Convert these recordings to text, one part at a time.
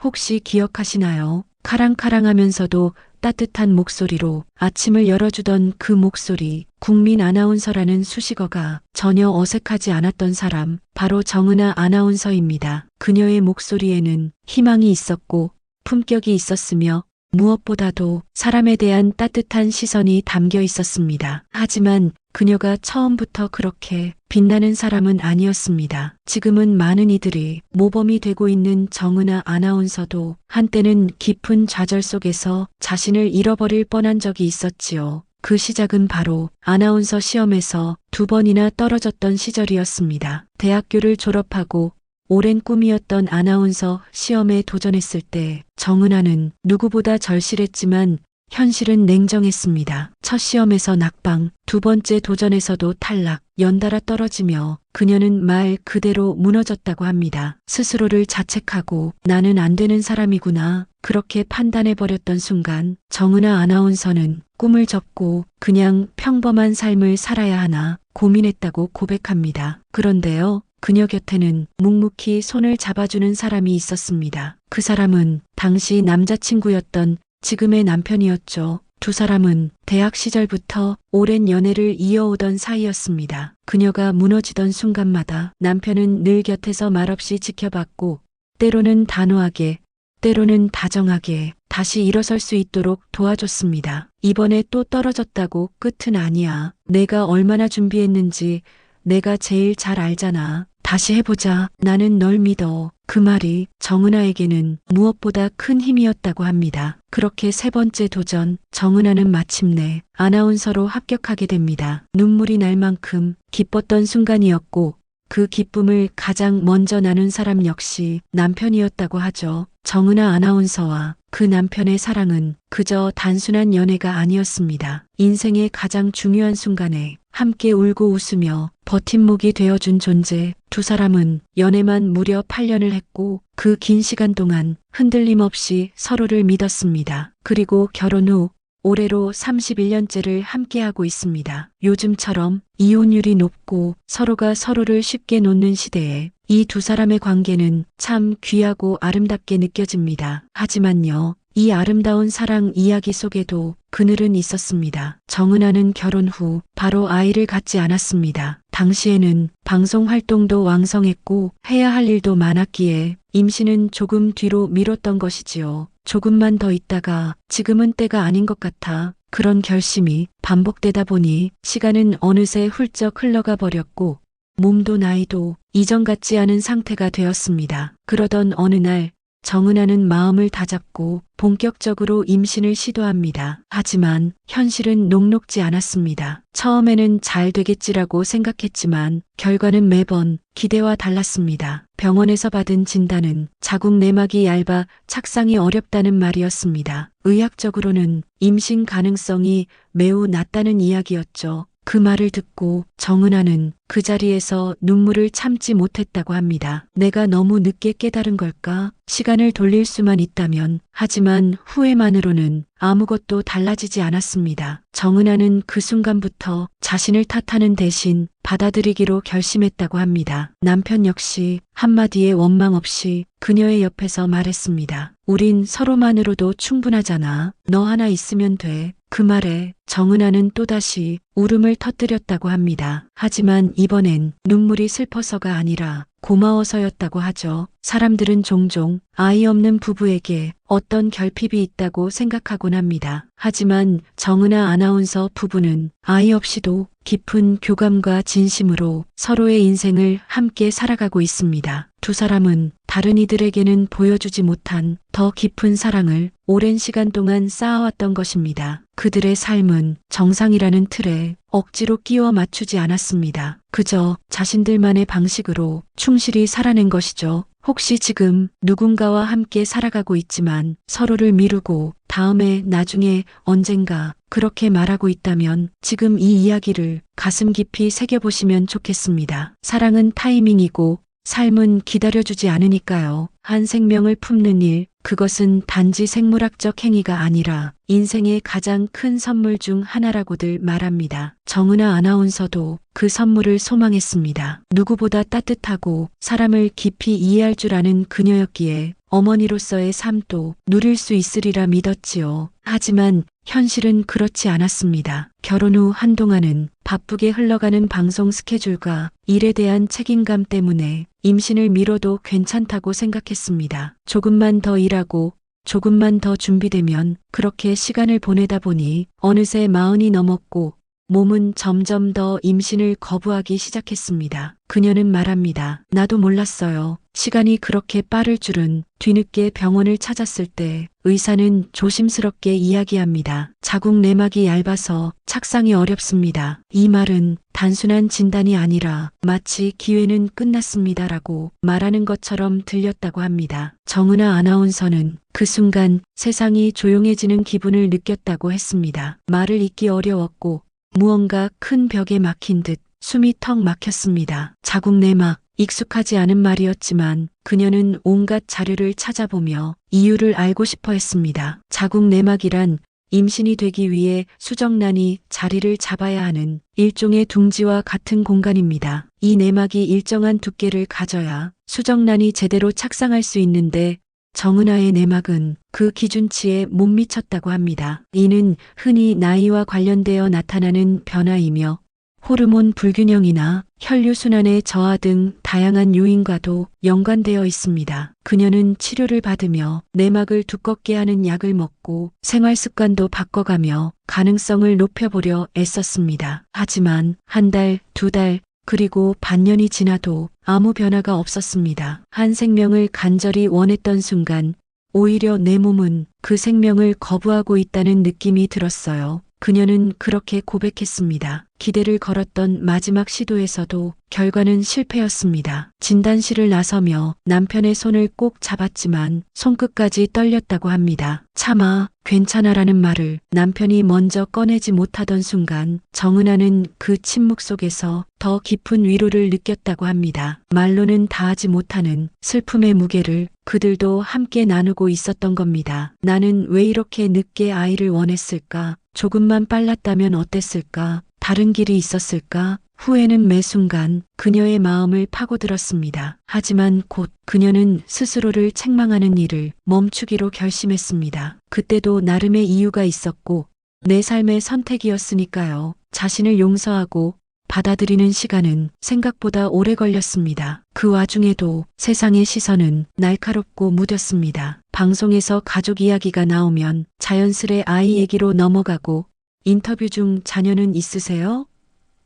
혹시 기억하시나요? 카랑카랑하면서도 따뜻한 목소리로 아침을 열어주던 그 목소리, 국민 아나운서라는 수식어가 전혀 어색하지 않았던 사람, 바로 정은아 아나운서입니다. 그녀의 목소리에는 희망이 있었고 품격이 있었으며 무엇보다도 사람에 대한 따뜻한 시선이 담겨 있었습니다. 하지만 그녀가 처음부터 그렇게 빛나는 사람은 아니었습니다. 지금은 많은 이들이 모범이 되고 있는 정은아 아나운서도 한때는 깊은 좌절 속에서 자신을 잃어버릴 뻔한 적이 있었지요. 그 시작은 바로 아나운서 시험에서 2번이나 떨어졌던 시절이었습니다. 대학교를 졸업하고 오랜 꿈이었던 아나운서 시험에 도전했을 때 정은아는 누구보다 절실했지만 현실은 냉정했습니다. 첫 시험에서 낙방, 2번째 도전에서도 탈락, 연달아 떨어지며 그녀는 말 그대로 무너졌다고 합니다. 스스로를 자책하고 나는 안 되는 사람이구나 그렇게 판단해버렸던 순간 정은아 아나운서는 꿈을 접고 그냥 평범한 삶을 살아야 하나 고민했다고 고백합니다. 그런데요. 그녀 곁에는 묵묵히 손을 잡아주는 사람이 있었습니다. 그 사람은 당시 남자친구였던 지금의 남편이었죠. 두 사람은 대학 시절부터 오랜 연애를 이어오던 사이였습니다. 그녀가 무너지던 순간마다 남편은 늘 곁에서 말없이 지켜봤고 때로는 단호하게, 때로는 다정하게 다시 일어설 수 있도록 도와줬습니다. 이번에 또 떨어졌다고 끝은 아니야. 내가 얼마나 준비했는지 내가 제일 잘 알잖아. 다시 해보자. 나는 널 믿어. 그 말이 정은아에게는 무엇보다 큰 힘이었다고 합니다. 그렇게 3번째 도전, 정은아는 마침내 아나운서로 합격하게 됩니다. 눈물이 날 만큼 기뻤던 순간이었고 그 기쁨을 가장 먼저 나눈 사람 역시 남편이었다고 하죠. 정은아 아나운서와 그 남편의 사랑은 그저 단순한 연애가 아니었습니다. 인생의 가장 중요한 순간에 함께 울고 웃으며 버팀목이 되어준 존재. 두 사람은 연애만 무려 8년을 했고 그 긴 시간 동안 흔들림 없이 서로를 믿었습니다. 그리고 결혼 후 올해로 31년째를 함께하고 있습니다. 요즘처럼 이혼율이 높고 서로가 서로를 쉽게 놓는 시대에 이 두 사람의 관계는 참 귀하고 아름답게 느껴집니다. 하지만요. 이 아름다운 사랑 이야기 속에도 그늘은 있었습니다. 정은아는 결혼 후 바로 아이를 갖지 않았습니다. 당시에는 방송 활동도 왕성했고 해야 할 일도 많았기에 임신은 조금 뒤로 미뤘던 것이지요. 조금만 더 있다가 지금은 때가 아닌 것 같아 그런 결심이 반복되다 보니 시간은 어느새 훌쩍 흘러가 버렸고 몸도 나이도 이전 같지 않은 상태가 되었습니다. 그러던 어느 날 정은아는 마음을 다잡고 본격적으로 임신을 시도합니다. 하지만 현실은 녹록지 않았습니다. 처음에는 잘 되겠지라고 생각했지만 결과는 매번 기대와 달랐습니다. 병원에서 받은 진단은 자궁 내막이 얇아 착상이 어렵다는 말이었습니다. 의학적으로는 임신 가능성이 매우 낮다는 이야기였죠. 그 말을 듣고 정은아는 그 자리에서 눈물을 참지 못했다고 합니다. 내가 너무 늦게 깨달은 걸까? 시간을 돌릴 수만 있다면. 하지만 후회만으로는 아무것도 달라지지 않았습니다. 정은아는 그 순간부터 자신을 탓하는 대신 받아들이기로 결심했다고 합니다. 남편 역시 한마디의 원망 없이 그녀의 옆에서 말했습니다. 우린 서로만으로도 충분하잖아. 너 하나 있으면 돼. 그 말에 정은아는 또다시 울음을 터뜨렸다고 합니다. 하지만 이번엔 눈물이 슬퍼서가 아니라 고마워서였다고 하죠. 사람들은 종종 아이 없는 부부에게 어떤 결핍이 있다고 생각하곤 합니다. 하지만 정은아 아나운서 부부는 아이 없이도 깊은 교감과 진심으로 서로의 인생을 함께 살아가고 있습니다. 두 사람은 다른 이들에게는 보여주지 못한 더 깊은 사랑을 오랜 시간 동안 쌓아왔던 것입니다. 그들의 삶은 정상이라는 틀에 억지로 끼워 맞추지 않았습니다. 그저 자신들만의 방식으로 충실히 살아낸 것이죠. 혹시 지금 누군가와 함께 살아가고 있지만 서로를 미루고 다음에 나중에 언젠가 그렇게 말하고 있다면 지금 이 이야기를 가슴 깊이 새겨보시면 좋겠습니다. 사랑은 타이밍이고 삶은 기다려주지 않으니까요. 한 생명을 품는 일, 그것은 단지 생물학적 행위가 아니라 인생의 가장 큰 선물 중 하나라고들 말합니다. 정은아 아나운서도 그 선물을 소망했습니다. 누구보다 따뜻하고 사람을 깊이 이해할 줄 아는 그녀였기에 어머니로서의 삶도 누릴 수 있으리라 믿었지요. 하지만 현실은 그렇지 않았습니다. 결혼 후 한동안은 바쁘게 흘러가는 방송 스케줄과 일에 대한 책임감 때문에 임신을 미뤄도 괜찮다고 생각했습니다. 조금만 더 일하고 조금만 더 준비되면 그렇게 시간을 보내다 보니 어느새 40이 넘었고 몸은 점점 더 임신을 거부하기 시작했습니다. 그녀는 말합니다. 나도 몰랐어요. 시간이 그렇게 빠를 줄은. 뒤늦게 병원을 찾았을 때 의사는 조심스럽게 이야기합니다. 자궁 내막이 얇아서 착상이 어렵습니다. 이 말은 단순한 진단이 아니라 마치 기회는 끝났습니다라고 말하는 것처럼 들렸다고 합니다. 정은아 아나운서는 그 순간 세상이 조용해지는 기분을 느꼈다고 했습니다. 말을 잇기 어려웠고 무언가 큰 벽에 막힌 듯 숨이 턱 막혔습니다. 자궁 내막, 익숙하지 않은 말이었지만 그녀는 온갖 자료를 찾아보며 이유를 알고 싶어 했습니다. 자궁 내막이란 임신이 되기 위해 수정란이 자리를 잡아야 하는 일종의 둥지와 같은 공간입니다. 이 내막이 일정한 두께를 가져야 수정란이 제대로 착상할 수 있는데 정은아의 내막은 그 기준치에 못 미쳤다고 합니다. 이는 흔히 나이와 관련되어 나타나는 변화이며 호르몬 불균형이나 혈류순환의 저하 등 다양한 요인과도 연관되어 있습니다. 그녀는 치료를 받으며 내막을 두껍게 하는 약을 먹고 생활 습관도 바꿔가며 가능성을 높여보려 애썼습니다. 하지만 한 달, 두 달, 그리고 반년이 지나도 아무 변화가 없었습니다. 한 생명을 간절히 원했던 순간 오히려 내 몸은 그 생명을 거부하고 있다는 느낌이 들었어요. 그녀는 그렇게 고백했습니다. 기대를 걸었던 마지막 시도에서도 결과는 실패였습니다. 진단실을 나서며 남편의 손을 꼭 잡았지만 손끝까지 떨렸다고 합니다. 참아, 괜찮아라는 말을 남편이 먼저 꺼내지 못하던 순간 정은아는 그 침묵 속에서 더 깊은 위로를 느꼈다고 합니다. 말로는 다하지 못하는 슬픔의 무게를 그들도 함께 나누고 있었던 겁니다. 나는 왜 이렇게 늦게 아이를 원했을까? 조금만 빨랐다면 어땠을까? 다른 길이 있었을까? 후회는 매 순간 그녀의 마음을 파고들었습니다. 하지만 곧 그녀는 스스로를 책망하는 일을 멈추기로 결심했습니다. 그때도 나름의 이유가 있었고 내 삶의 선택이었으니까요. 자신을 용서하고 받아들이는 시간은 생각보다 오래 걸렸습니다. 그 와중에도 세상의 시선은 날카롭고 무뎠습니다. 방송에서 가족 이야기가 나오면 자연스레 아이 얘기로 넘어가고 인터뷰 중 자녀는 있으세요?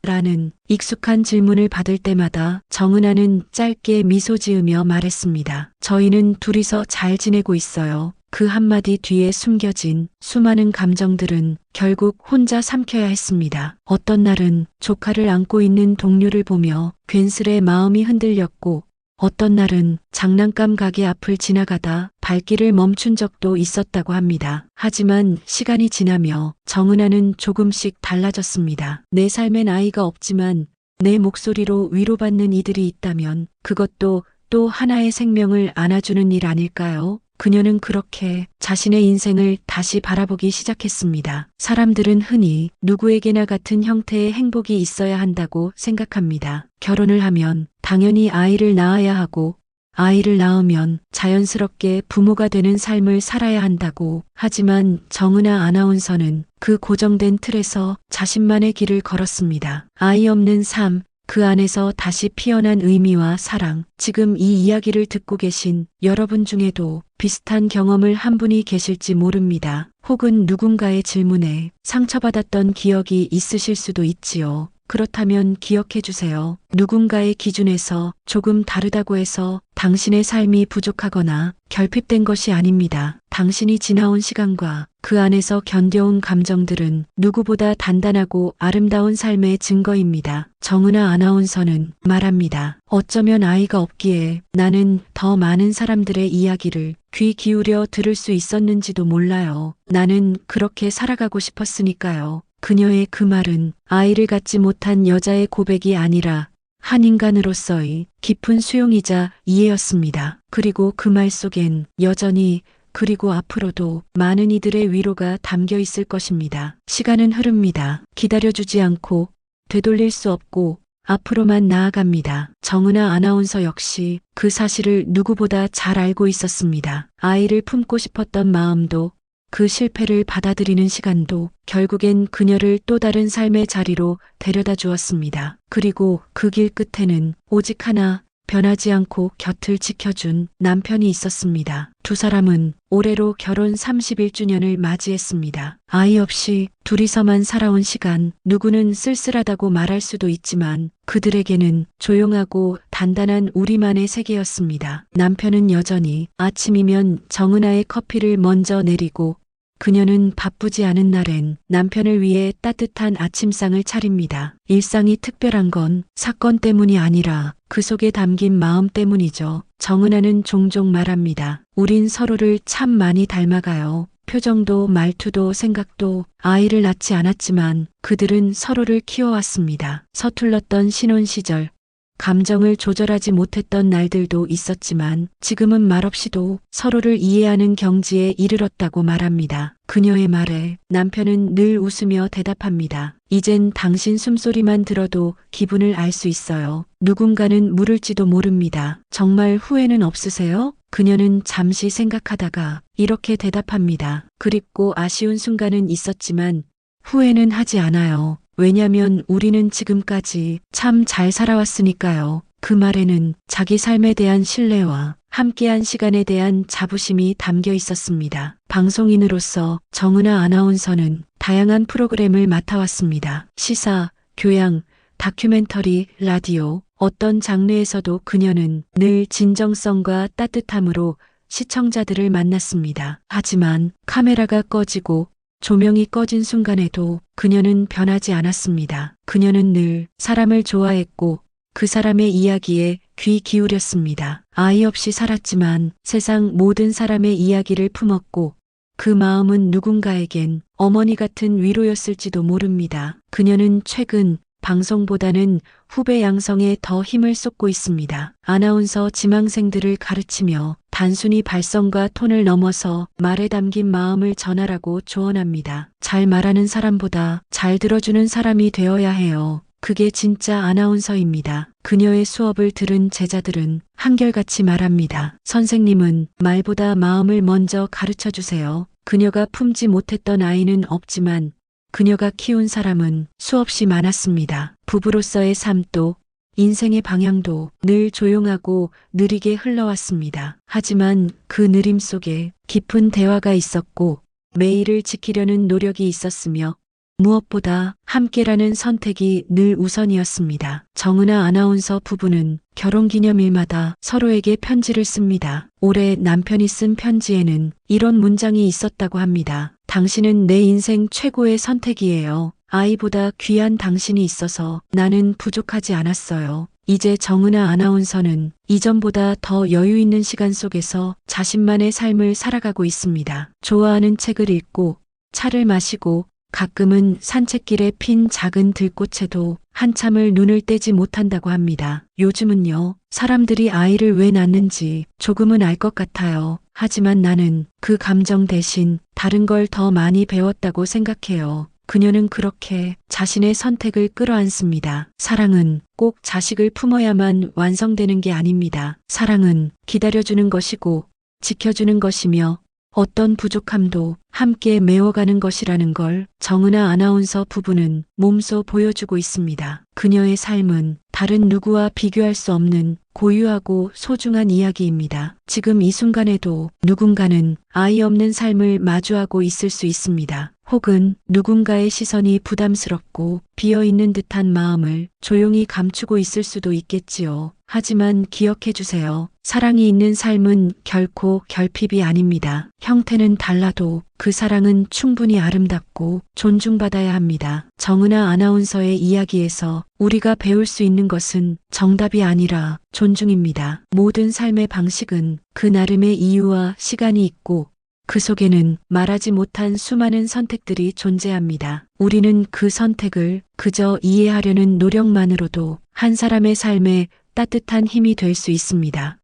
라는 익숙한 질문을 받을 때마다 정은아는 짧게 미소 지으며 말했습니다. 저희는 둘이서 잘 지내고 있어요. 그 한마디 뒤에 숨겨진 수많은 감정들은 결국 혼자 삼켜야 했습니다. 어떤 날은 조카를 안고 있는 동료를 보며 괜스레 마음이 흔들렸고 어떤 날은 장난감 가게 앞을 지나가다 발길을 멈춘 적도 있었다고 합니다. 하지만 시간이 지나며 정은아는 조금씩 달라졌습니다. 내 삶엔 아이가 없지만 내 목소리로 위로받는 이들이 있다면 그것도 또 하나의 생명을 안아주는 일 아닐까요? 그녀는 그렇게 자신의 인생을 다시 바라보기 시작했습니다. 사람들은 흔히 누구에게나 같은 형태의 행복이 있어야 한다고 생각합니다. 결혼을 하면 당연히 아이를 낳아야 하고 아이를 낳으면 자연스럽게 부모가 되는 삶을 살아야 한다고. 하지만 정은아 아나운서는 그 고정된 틀에서 자신만의 길을 걸었습니다. 아이 없는 삶, 그 안에서 다시 피어난 의미와 사랑. 지금 이 이야기를 듣고 계신 여러분 중에도 비슷한 경험을 한 분이 계실지 모릅니다. 혹은 누군가의 질문에 상처받았던 기억이 있으실 수도 있지요. 그렇다면 기억해 주세요. 누군가의 기준에서 조금 다르다고 해서 당신의 삶이 부족하거나 결핍된 것이 아닙니다. 당신이 지나온 시간과 그 안에서 견뎌온 감정들은 누구보다 단단하고 아름다운 삶의 증거입니다. 정은아 아나운서는 말합니다. 어쩌면 아이가 없기에 나는 더 많은 사람들의 이야기를 귀 기울여 들을 수 있었는지도 몰라요. 나는 그렇게 살아가고 싶었으니까요. 그녀의 그 말은 아이를 갖지 못한 여자의 고백이 아니라 한 인간으로서의 깊은 수용이자 이해였습니다. 그리고 그 말 속엔 여전히 그리고 앞으로도 많은 이들의 위로가 담겨 있을 것입니다. 시간은 흐릅니다. 기다려주지 않고 되돌릴 수 없고 앞으로만 나아갑니다. 정은아 아나운서 역시 그 사실을 누구보다 잘 알고 있었습니다. 아이를 품고 싶었던 마음도 그 실패를 받아들이는 시간도 결국엔 그녀를 또 다른 삶의 자리로 데려다 주었습니다. 그리고 그 길 끝에는 오직 하나, 변하지 않고 곁을 지켜준 남편이 있었습니다. 두 사람은 올해로 결혼 31주년을 맞이했습니다. 아이 없이 둘이서만 살아온 시간, 누구는 쓸쓸하다고 말할 수도 있지만 그들에게는 조용하고 단단한 우리만의 세계였습니다. 남편은 여전히 아침이면 정은아의 커피를 먼저 내리고 그녀는 바쁘지 않은 날엔 남편을 위해 따뜻한 아침상을 차립니다. 일상이 특별한 건 사건 때문이 아니라 그 속에 담긴 마음 때문이죠. 정은아는 종종 말합니다. 우린 서로를 참 많이 닮아가요. 표정도 말투도 생각도. 아이를 낳지 않았지만 그들은 서로를 키워왔습니다. 서툴렀던 신혼 시절, 감정을 조절하지 못했던 날들도 있었지만 지금은 말없이도 서로를 이해하는 경지에 이르렀다고 말합니다. 그녀의 말에 남편은 늘 웃으며 대답합니다. 이젠 당신 숨소리만 들어도 기분을 알 수 있어요. 누군가는 물을지도 모릅니다. 정말 후회는 없으세요? 그녀는 잠시 생각하다가 이렇게 대답합니다. 그립고 아쉬운 순간은 있었지만 후회는 하지 않아요. 왜냐면 우리는 지금까지 참 잘 살아왔으니까요. 그 말에는 자기 삶에 대한 신뢰와 함께한 시간에 대한 자부심이 담겨 있었습니다. 방송인으로서 정은아 아나운서는 다양한 프로그램을 맡아왔습니다. 시사, 교양, 다큐멘터리, 라디오, 어떤 장르에서도 그녀는 늘 진정성과 따뜻함으로 시청자들을 만났습니다. 하지만 카메라가 꺼지고 조명이 꺼진 순간에도 그녀는 변하지 않았습니다. 그녀는 늘 사람을 좋아했고 그 사람의 이야기에 귀 기울였습니다. 아이 없이 살았지만 세상 모든 사람의 이야기를 품었고 그 마음은 누군가에겐 어머니 같은 위로였을지도 모릅니다. 그녀는 최근 방송보다는 후배 양성에 더 힘을 쏟고 있습니다. 아나운서 지망생들을 가르치며 단순히 발성과 톤을 넘어서 말에 담긴 마음을 전하라고 조언합니다. 잘 말하는 사람보다 잘 들어주는 사람이 되어야 해요. 그게 진짜 아나운서입니다. 그녀의 수업을 들은 제자들은 한결같이 말합니다. 선생님은 말보다 마음을 먼저 가르쳐 주세요. 그녀가 품지 못했던 아이는 없지만 그녀가 키운 사람은 수없이 많았습니다. 부부로서의 삶도 인생의 방향도 늘 조용하고 느리게 흘러왔습니다. 하지만 그 느림 속에 깊은 대화가 있었고 매일을 지키려는 노력이 있었으며 무엇보다 함께라는 선택이 늘 우선이었습니다. 정은아 아나운서 부부는 결혼기념일마다 서로에게 편지를 씁니다. 올해 남편이 쓴 편지에는 이런 문장이 있었다고 합니다. 당신은 내 인생 최고의 선택이에요. 아이보다 귀한 당신이 있어서 나는 부족하지 않았어요. 이제 정은아 아나운서는 이전보다 더 여유 있는 시간 속에서 자신만의 삶을 살아가고 있습니다. 좋아하는 책을 읽고 차를 마시고 가끔은 산책길에 핀 작은 들꽃에도 한참을 눈을 떼지 못한다고 합니다. 요즘은요, 사람들이 아이를 왜 낳는지 조금은 알 것 같아요. 하지만 나는 그 감정 대신 다른 걸 더 많이 배웠다고 생각해요. 그녀는 그렇게 자신의 선택을 끌어안습니다. 사랑은 꼭 자식을 품어야만 완성되는 게 아닙니다. 사랑은 기다려주는 것이고 지켜주는 것이며 어떤 부족함도 함께 메워가는 것이라는 걸 정은아 아나운서 부부는 몸소 보여주고 있습니다. 그녀의 삶은 다른 누구와 비교할 수 없는 고유하고 소중한 이야기입니다. 지금 이 순간에도 누군가는 아이 없는 삶을 마주하고 있을 수 있습니다. 혹은 누군가의 시선이 부담스럽고 비어있는 듯한 마음을 조용히 감추고 있을 수도 있겠지요. 하지만 기억해 주세요. 사랑이 있는 삶은 결코 결핍이 아닙니다. 형태는 달라도 그 사랑은 충분히 아름답고 존중받아야 합니다. 정은아 아나운서의 이야기에서 우리가 배울 수 있는 것은 정답이 아니라 존중입니다. 모든 삶의 방식은 그 나름의 이유와 시간이 있고 그 속에는 말하지 못한 수많은 선택들이 존재합니다. 우리는 그 선택을 그저 이해하려는 노력만으로도 한 사람의 삶에 따뜻한 힘이 될 수 있습니다.